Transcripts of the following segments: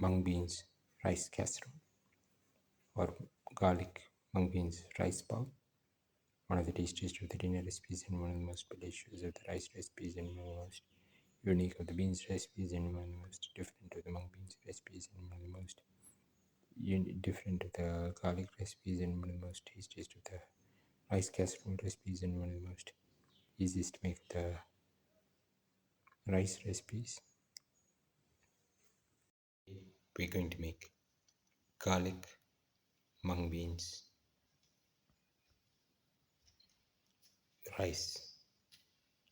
mung beans rice casserole or garlic mung beans rice bowl. One of the tastiest of the dinner recipes and one of the most delicious of the rice recipes and one of the most unique of the beans recipes and one of the most different of the mung beans recipes and one of the most different of the garlic recipes and one of the most tastiest of the rice casserole recipes and one of the most easiest to make the rice recipes. We're going to make garlic mung beans rice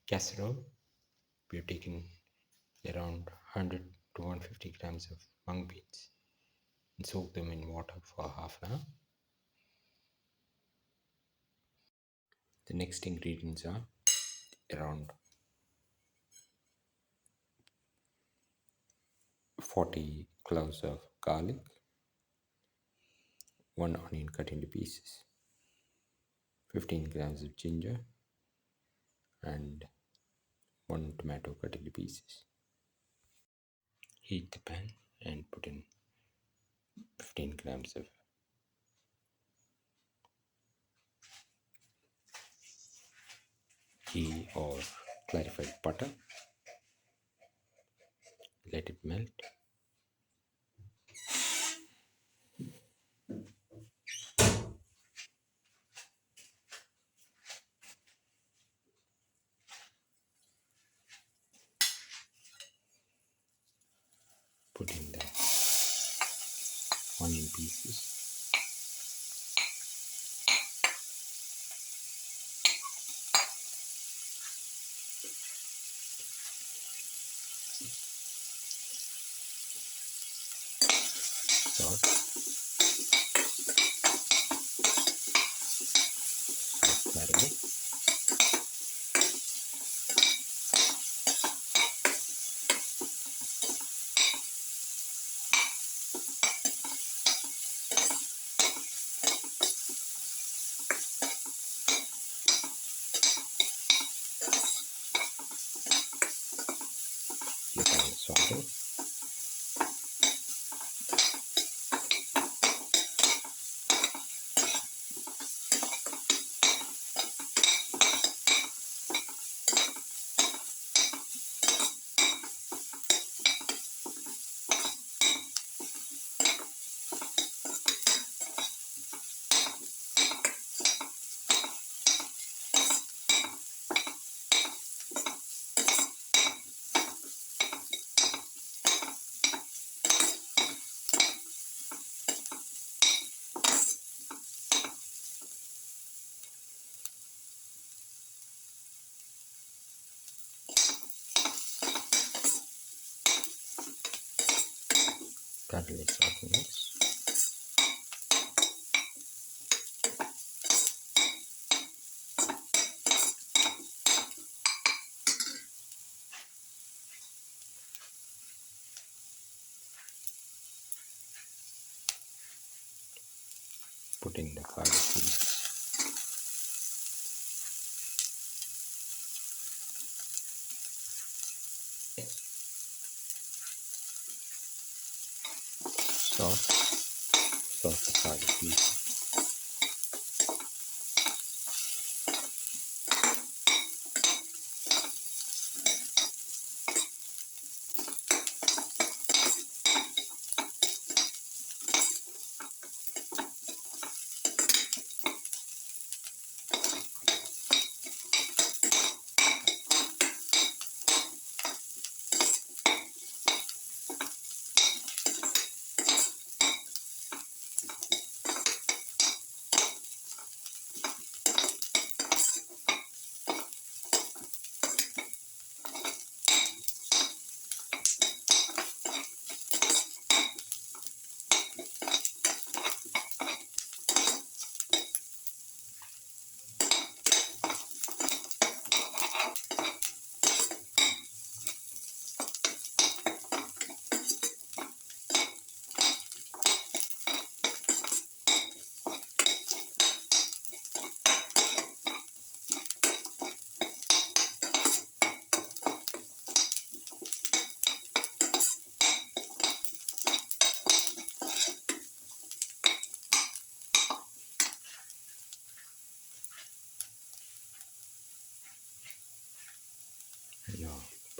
casserole. We've taken around 100 to 150 grams of mung beans and soak them in water for half an hour. The next ingredients are around 40 cloves of garlic, 1 onion cut into pieces, 15 grams of ginger, and 1 tomato cut into pieces. Heat the pan and put in 15 grams of ghee or clarified butter. Let it melt. Put in the onion pieces. Salt. Turmeric. Flip on the Saute. Garlic salt mix. Put in the garlic piece. Sauce the garlic piece.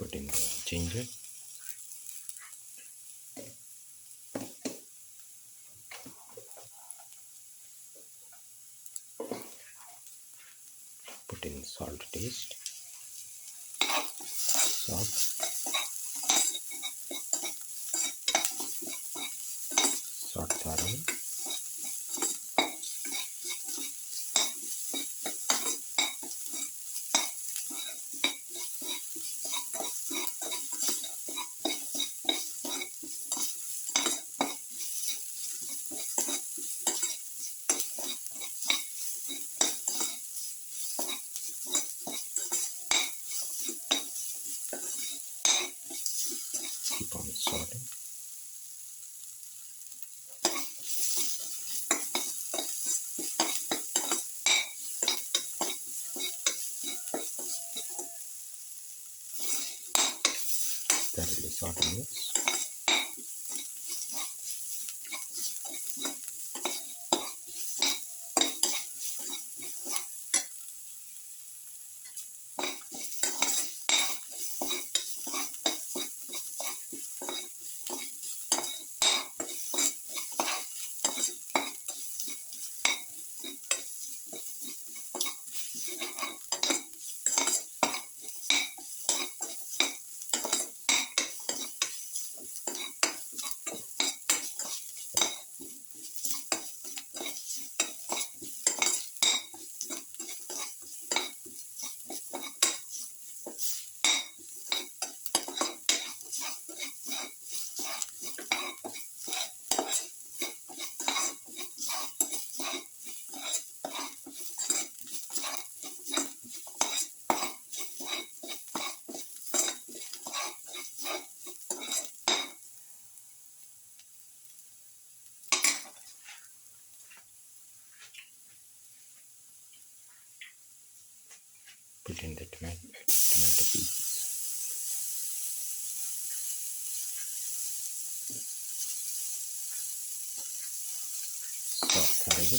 Put in the ginger. Put in salt taste. Salt. Salt thoroughly. Keep on salting. Thoroughly salt and mix. Put in the tomato pieces. Salt thoroughly.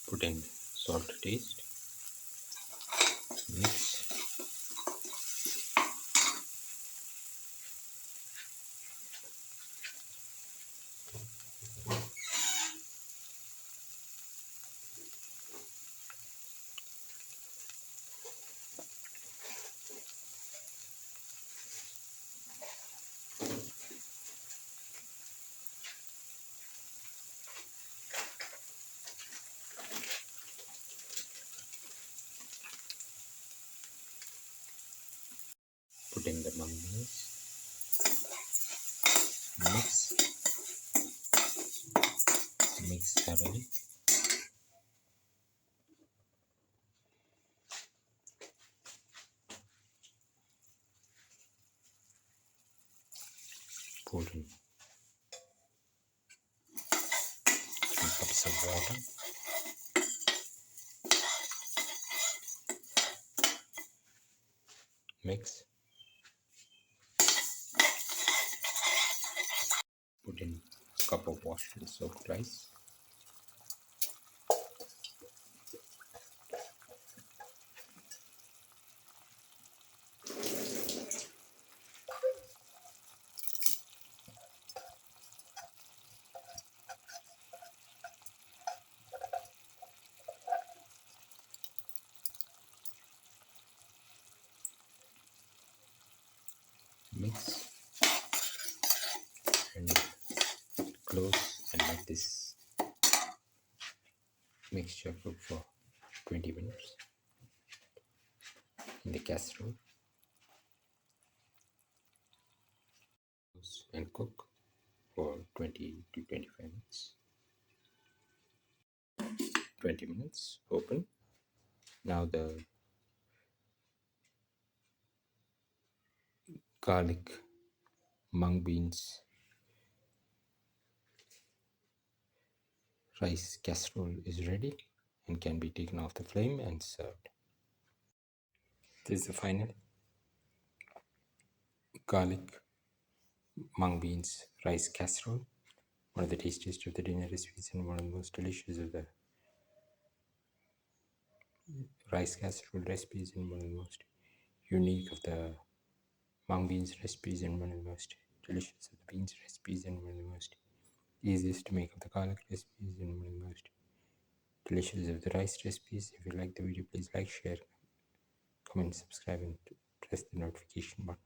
Put in salt taste. Mix. Put in the mung beans. Mix. Mix thoroughly. Pour in 3 cups of water. Mix. Put in a cup of washed and soaked rice. Mix and close and let this mixture cook for 20 minutes in the casserole. Close and cook for 20 to 25 minutes. 20 minutes, open. Now the garlic mung beans rice casserole is ready and can be taken off the flame and served. This is the final garlic mung beans rice casserole, one of the tastiest of the dinner recipes and one of the most delicious of the rice casserole recipes and one of the most unique of the mung beans recipes and one of the most delicious of the beans recipes and one of the most easiest to make of the garlic recipes and one of the most delicious of the rice recipes. If you like the video, please like, share, comment, subscribe and press the notification button.